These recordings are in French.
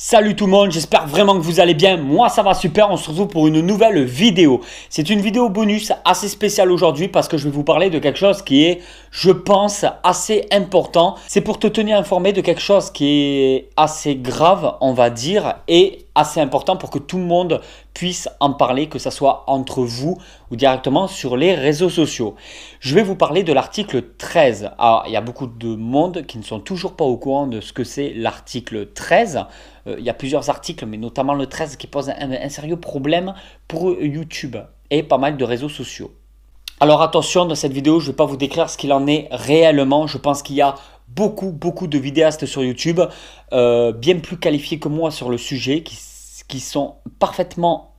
Salut tout le monde, j'espère vraiment que vous allez bien. Moi ça va super, on se retrouve pour une nouvelle vidéo. C'est une vidéo bonus assez spéciale aujourd'hui parce que je vais vous parler de quelque chose qui est, je pense, assez important. C'est pour te tenir informé de quelque chose qui est assez grave, on va dire, et assez important pour que tout le monde puisse en parler, que ce soit entre vous ou directement sur les réseaux sociaux. Je vais vous parler de l'article 13. Alors, il y a beaucoup de monde qui ne sont toujours pas au courant de ce que c'est l'article 13. Il y a plusieurs articles, mais notamment le 13 qui pose un sérieux problème pour YouTube et pas mal de réseaux sociaux. Alors attention, dans cette vidéo, je ne vais pas vous décrire ce qu'il en est réellement. Je pense qu'il y a beaucoup de vidéastes sur YouTube, bien plus qualifiés que moi sur le sujet, qui sont parfaitement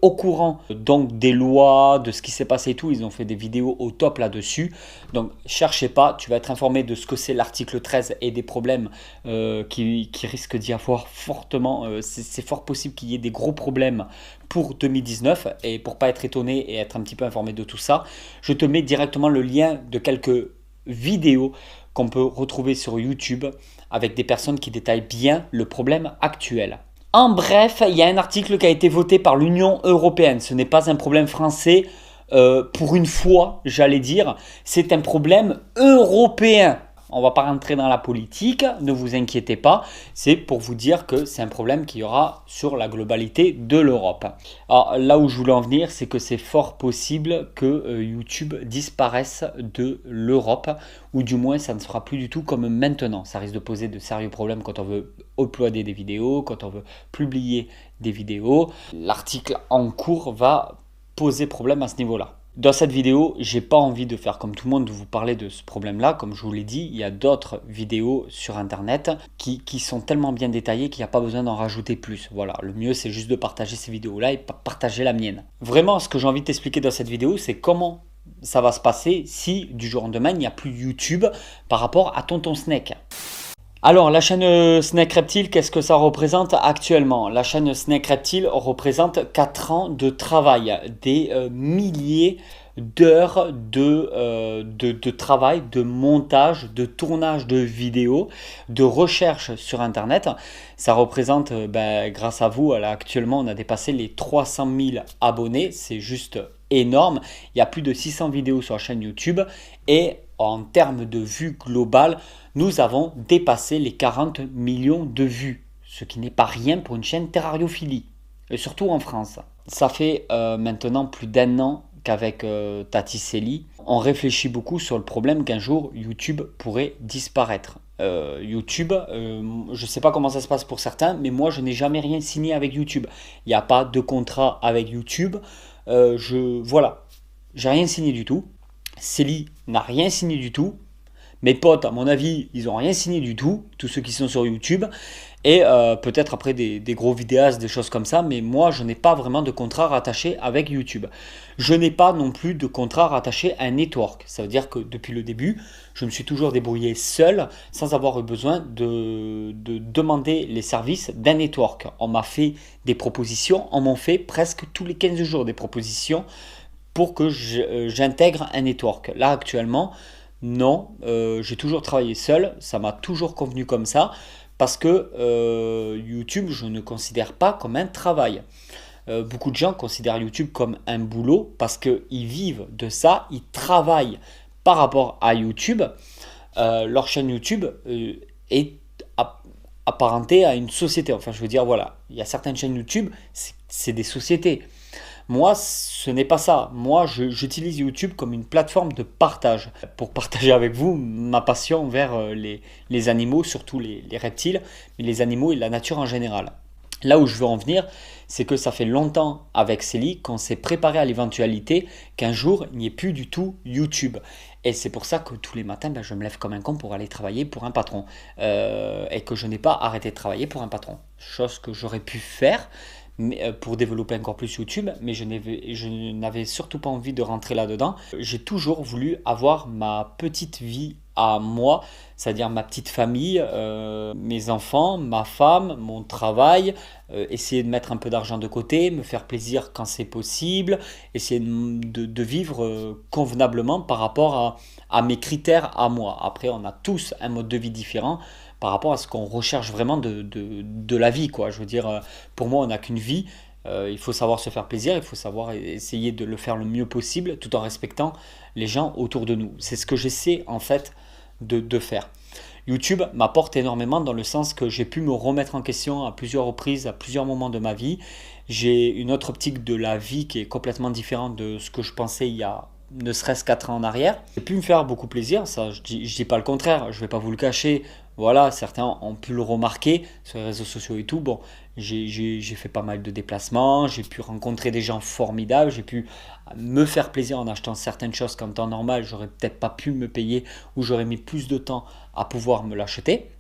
au courant donc des lois, de ce qui s'est passé et tout. Ils ont fait des vidéos au top là-dessus. Donc cherchez pas, tu vas être informé de ce que c'est l'article 13 et des problèmes qui risquent d'y avoir fortement. C'est fort possible qu'il y ait des gros problèmes pour 2019. Et pour pas être étonné et être un petit peu informé de tout ça, je te mets directement le lien de quelques vidéos qu'on peut retrouver sur YouTube avec des personnes qui détaillent bien le problème actuel. En bref, il y a un article qui a été voté par l'Union européenne. Ce n'est pas un problème français, pour une fois, j'allais dire. C'est un problème européen. On ne va pas rentrer dans la politique, ne vous inquiétez pas. C'est pour vous dire que c'est un problème qu'il y aura sur la globalité de l'Europe. Alors là où je voulais en venir, c'est que c'est fort possible que YouTube disparaisse de l'Europe, ou du moins ça ne sera plus du tout comme maintenant. Ça risque de poser de sérieux problèmes quand on veut uploader des vidéos, quand on veut publier des vidéos. L'article en cours va poser problème à ce niveau-là. Dans cette vidéo, j'ai pas envie de faire comme tout le monde, de vous parler de ce problème-là. Comme je vous l'ai dit, il y a d'autres vidéos sur Internet qui sont tellement bien détaillées qu'il n'y a pas besoin d'en rajouter plus. Voilà, le mieux c'est juste de partager ces vidéos-là et partager la mienne. Vraiment, ce que j'ai envie de t'expliquer dans cette vidéo, c'est comment ça va se passer si du jour au lendemain, il n'y a plus YouTube par rapport à Tonton Snake. Alors, la chaîne Snake Reptile, qu'est-ce que ça représente actuellement? La chaîne Snake Reptile représente 4 ans de travail, des milliers d'heures de travail, de montage, de tournage de vidéos, de recherche sur Internet. Ça représente, grâce à vous, là, actuellement, on a dépassé les 300 000 abonnés. C'est juste énorme. Il y a plus de 600 vidéos sur la chaîne YouTube et en termes de vues globales, nous avons dépassé les 40 millions de vues, ce qui n'est pas rien pour une chaîne terrariophilie, et surtout en France. Ça fait maintenant plus d'1 an qu'avec Tati Célie, on réfléchit beaucoup sur le problème qu'un jour YouTube pourrait disparaître. YouTube, je ne sais pas comment ça se passe pour certains, mais moi je n'ai jamais rien signé avec YouTube. Il n'y a pas de contrat avec YouTube. Voilà, j'ai rien signé du tout. Célie n'a rien signé du tout. Mes potes, à mon avis, ils n'ont rien signé du tout, tous ceux qui sont sur YouTube. Et peut-être après des gros vidéastes, des choses comme ça. Mais moi, je n'ai pas vraiment de contrat rattaché avec YouTube. Je n'ai pas non plus de contrat rattaché à un network. Ça veut dire que depuis le début, je me suis toujours débrouillé seul, sans avoir eu besoin de demander les services d'un network. On m'a fait des propositions, on m'en fait presque tous les 15 jours des propositions pour que j'intègre un network. Là, actuellement, non, j'ai toujours travaillé seul, ça m'a toujours convenu comme ça, parce que YouTube, je ne considère pas comme un travail. Beaucoup de gens considèrent YouTube comme un boulot, parce qu'ils vivent de ça, ils travaillent par rapport à YouTube. Leur chaîne YouTube est apparentée à une société. Enfin, je veux dire, voilà, il y a certaines chaînes YouTube, c'est des sociétés. Moi, ce n'est pas ça. Moi, j'utilise YouTube comme une plateforme de partage pour partager avec vous ma passion vers les animaux, surtout les reptiles, mais les animaux et la nature en général. Là où je veux en venir, c'est que ça fait longtemps avec Célie qu'on s'est préparé à l'éventualité qu'un jour, il n'y ait plus du tout YouTube. Et c'est pour ça que tous les matins, je me lève comme un con pour aller travailler pour un patron. Et que je n'ai pas arrêté de travailler pour un patron. Chose que j'aurais pu faire, pour développer encore plus YouTube, mais je n'avais surtout pas envie de rentrer là-dedans. J'ai toujours voulu avoir ma petite vie à moi, c'est-à-dire ma petite famille, mes enfants, ma femme, mon travail, essayer de mettre un peu d'argent de côté, me faire plaisir quand c'est possible, essayer de vivre convenablement par rapport à mes critères à moi. Après, on a tous un mode de vie différent. par rapport à ce qu'on recherche vraiment de la vie, quoi. Je veux dire, pour moi, on n'a qu'une vie. Il faut savoir se faire plaisir, il faut savoir essayer de le faire le mieux possible tout en respectant les gens autour de nous. C'est ce que j'essaie en fait de faire. YouTube m'apporte énormément dans le sens que j'ai pu me remettre en question à plusieurs reprises, à plusieurs moments de ma vie. J'ai une autre optique de la vie qui est complètement différente de ce que je pensais il y a ne serait-ce 4 ans en arrière. J'ai pu me faire beaucoup plaisir, ça je dis pas le contraire, je vais pas vous le cacher. Voilà, certains ont pu le remarquer sur les réseaux sociaux et tout. Bon, j'ai fait pas mal de déplacements, j'ai pu rencontrer des gens formidables, j'ai pu me faire plaisir en achetant certaines choses qu'en temps normal, j'aurais peut-être pas pu me payer ou j'aurais mis plus de temps à pouvoir me l'acheter.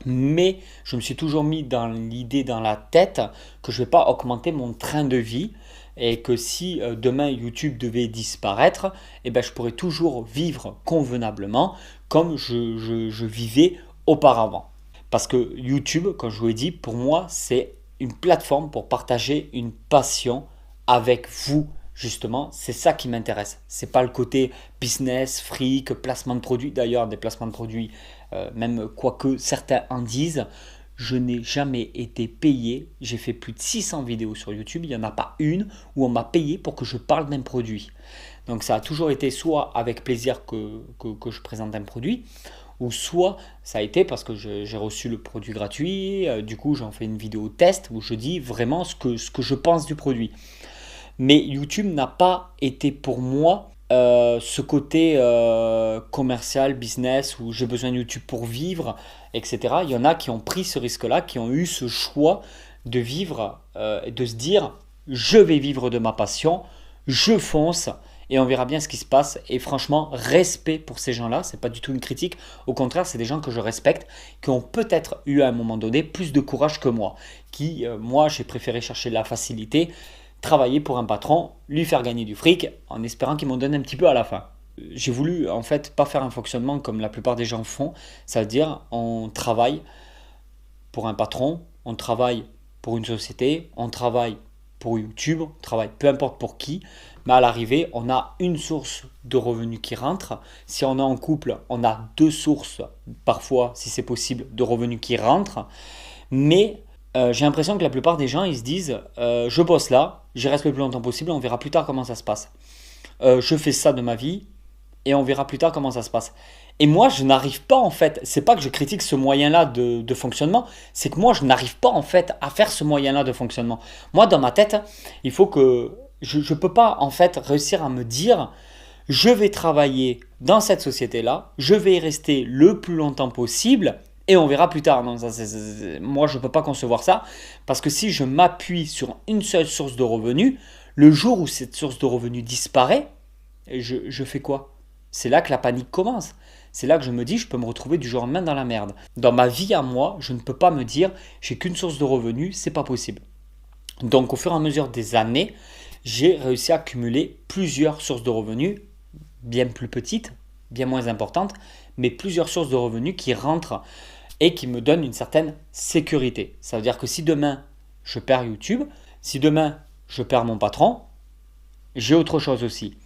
Mais je me suis toujours mis dans l'idée dans la tête que je ne vais pas augmenter mon train de vie et que si demain YouTube devait disparaître, eh ben, je pourrais toujours vivre convenablement comme je vivais auparavant. Parce que YouTube, comme je vous l'ai dit, pour moi, c'est une plateforme pour partager une passion avec vous. Justement, c'est ça qui m'intéresse. C'est pas le côté business, fric, placement de produits. D'ailleurs, des placements de produits, même quoique certains en disent, je n'ai jamais été payé. J'ai fait plus de 600 vidéos sur YouTube. Il n'y en a pas une où on m'a payé pour que je parle d'un produit. Donc ça a toujours été soit avec plaisir que je présente un produit, ou soit ça a été parce que j'ai reçu le produit gratuit. Du coup, j'en fais une vidéo test où je dis vraiment ce que je pense du produit. Mais YouTube n'a pas été pour moi ce côté commercial, business, où j'ai besoin de YouTube pour vivre, etc. Il y en a qui ont pris ce risque-là, qui ont eu ce choix de vivre et de se dire, je vais vivre de ma passion, je fonce et on verra bien ce qui se passe. Et franchement, respect pour ces gens-là, c'est pas du tout une critique. Au contraire, c'est des gens que je respecte, qui ont peut-être eu à un moment donné plus de courage que moi. Moi, j'ai préféré chercher la facilité, travailler pour un patron, lui faire gagner du fric en espérant qu'il m'en donne un petit peu à la fin. J'ai voulu en fait pas faire un fonctionnement comme la plupart des gens font, c'est-à-dire on travaille pour un patron, on travaille pour une société, on travaille pour YouTube, on travaille peu importe pour qui, mais à l'arrivée, on a une source de revenus qui rentre. Si on est en couple, on a deux sources, parfois, si c'est possible, de revenus qui rentrent. Mais j'ai l'impression que la plupart des gens, ils se disent je bosse là, j'y reste le plus longtemps possible, on verra plus tard comment ça se passe. Je fais ça de ma vie et on verra plus tard comment ça se passe. Et moi, je n'arrive pas en fait, c'est pas que je critique ce moyen-là de fonctionnement, c'est que moi, je n'arrive pas en fait à faire ce moyen-là de fonctionnement. Moi, dans ma tête, il faut que je ne peux pas en fait réussir à me dire je vais travailler dans cette société-là, je vais y rester le plus longtemps possible et on verra plus tard. Non, moi, je ne peux pas concevoir ça parce que si je m'appuie sur une seule source de revenus, le jour où cette source de revenus disparaît, je fais quoi? C'est là que la panique commence. C'est là que je me dis, je peux me retrouver du jour au lendemain dans la merde. Dans ma vie à moi, je ne peux pas me dire, j'ai qu'une source de revenus, c'est pas possible. Donc, au fur et à mesure des années, j'ai réussi à accumuler plusieurs sources de revenus, bien plus petites, bien moins importantes, mais plusieurs sources de revenus qui rentrent et qui me donnent une certaine sécurité. Ça veut dire que si demain, je perds YouTube, si demain, je perds mon patron, j'ai autre chose aussi.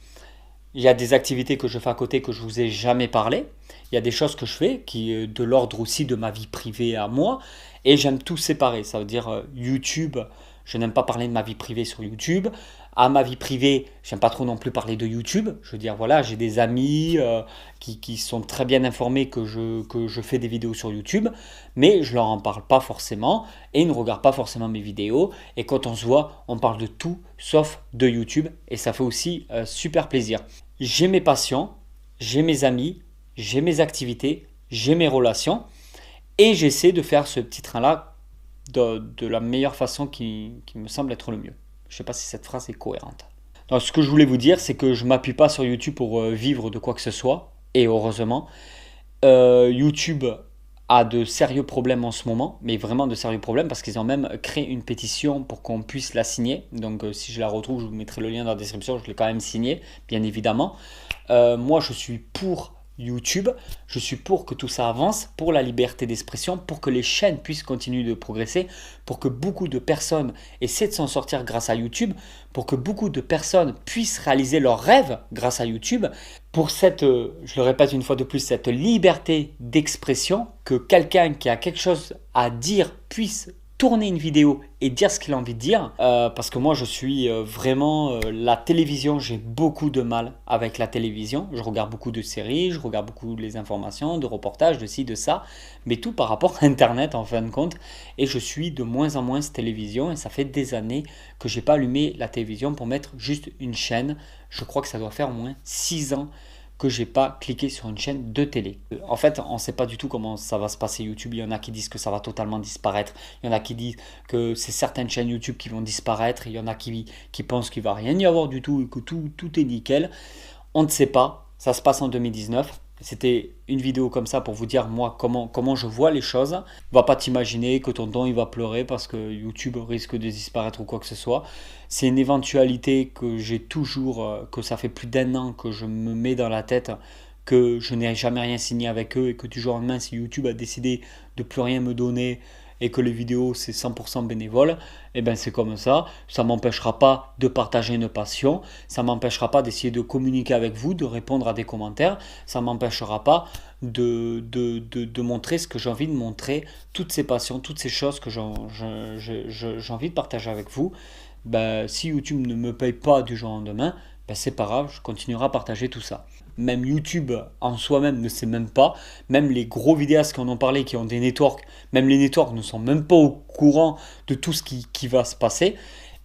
Il y a des activités que je fais à côté que je ne vous ai jamais parlé. Il y a des choses que je fais qui est de l'ordre aussi de ma vie privée à moi. Et j'aime tout séparer. Ça veut dire YouTube, je n'aime pas parler de ma vie privée sur YouTube. À ma vie privée, j'aime pas trop non plus parler de YouTube. Je veux dire, voilà, j'ai des amis qui sont très bien informés que je fais des vidéos sur YouTube, mais je leur en parle pas forcément et ils ne regardent pas forcément mes vidéos. Et quand on se voit, on parle de tout sauf de YouTube et ça fait aussi super plaisir. J'ai mes passions, j'ai mes amis, j'ai mes activités, j'ai mes relations et j'essaie de faire ce petit train-là de la meilleure façon qui me semble être le mieux. Je ne sais pas si cette phrase est cohérente. Donc, ce que je voulais vous dire, c'est que je ne m'appuie pas sur YouTube pour vivre de quoi que ce soit. Et heureusement, YouTube a de sérieux problèmes en ce moment, mais vraiment de sérieux problèmes parce qu'ils ont même créé une pétition pour qu'on puisse la signer. Donc si je la retrouve, je vous mettrai le lien dans la description, je l'ai quand même signée, bien évidemment. Moi, je suis pour YouTube. Je suis pour que tout ça avance, pour la liberté d'expression, pour que les chaînes puissent continuer de progresser, pour que beaucoup de personnes essaient de s'en sortir grâce à YouTube, pour que beaucoup de personnes puissent réaliser leurs rêves grâce à YouTube, pour cette, je le répète une fois de plus, cette liberté d'expression, que quelqu'un qui a quelque chose à dire puisse tourner une vidéo et dire ce qu'il a envie de dire, parce que moi je suis vraiment la télévision, j'ai beaucoup de mal avec la télévision. Je regarde beaucoup de séries, je regarde beaucoup les informations, de reportages, de ci, de ça, mais tout par rapport à Internet en fin de compte. Et je suis de moins en moins télévision, et ça fait des années que j'ai pas allumé la télévision pour mettre juste une chaîne. Je crois que ça doit faire au moins 6 ans que j'ai pas cliqué sur une chaîne de télé. En fait, on ne sait pas du tout comment ça va se passer YouTube. Il y en a qui disent que ça va totalement disparaître. Il y en a qui disent que c'est certaines chaînes YouTube qui vont disparaître. Il y en a qui pensent qu'il va rien y avoir du tout et que tout est nickel. On ne sait pas. Ça se passe en 2019. C'était une vidéo comme ça pour vous dire moi comment je vois les choses. Va pas t'imaginer que tonton il va pleurer parce que YouTube risque de disparaître ou quoi que ce soit. C'est une éventualité que j'ai toujours, que ça fait plus d'1 an que je me mets dans la tête, que je n'ai jamais rien signé avec eux et que du jour au lendemain, si YouTube a décidé de plus rien me donner et que les vidéos c'est 100% bénévole, et ben c'est comme ça. Ça m'empêchera pas de partager une passion, ça m'empêchera pas d'essayer de communiquer avec vous, de répondre à des commentaires, ça m'empêchera pas de montrer ce que j'ai envie de montrer, toutes ces passions, toutes ces choses que j'ai envie de partager avec vous. Ben, si YouTube ne me paye pas du jour au lendemain, ben c'est pas grave, je continuerai à partager tout ça. Même YouTube en soi-même ne sait même pas, même les gros vidéastes qui en ont parlé, qui ont des networks, même les networks ne sont même pas au courant de tout ce qui va se passer.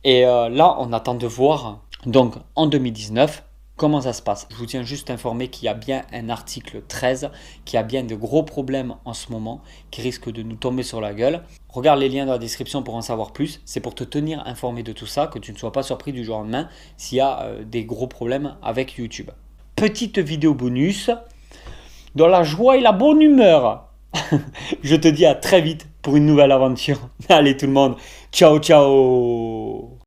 Et là, on attend de voir, donc en 2019, comment ça se passe. Je vous tiens juste informé qu'il y a bien un article 13, qu'il y a bien de gros problèmes en ce moment, qui risquent de nous tomber sur la gueule. Regarde les liens dans la description pour en savoir plus. C'est pour te tenir informé de tout ça, que tu ne sois pas surpris du jour au lendemain s'il y a des gros problèmes avec YouTube. Petite vidéo bonus, dans la joie et la bonne humeur. Je te dis à très vite pour une nouvelle aventure. Allez tout le monde, ciao ciao.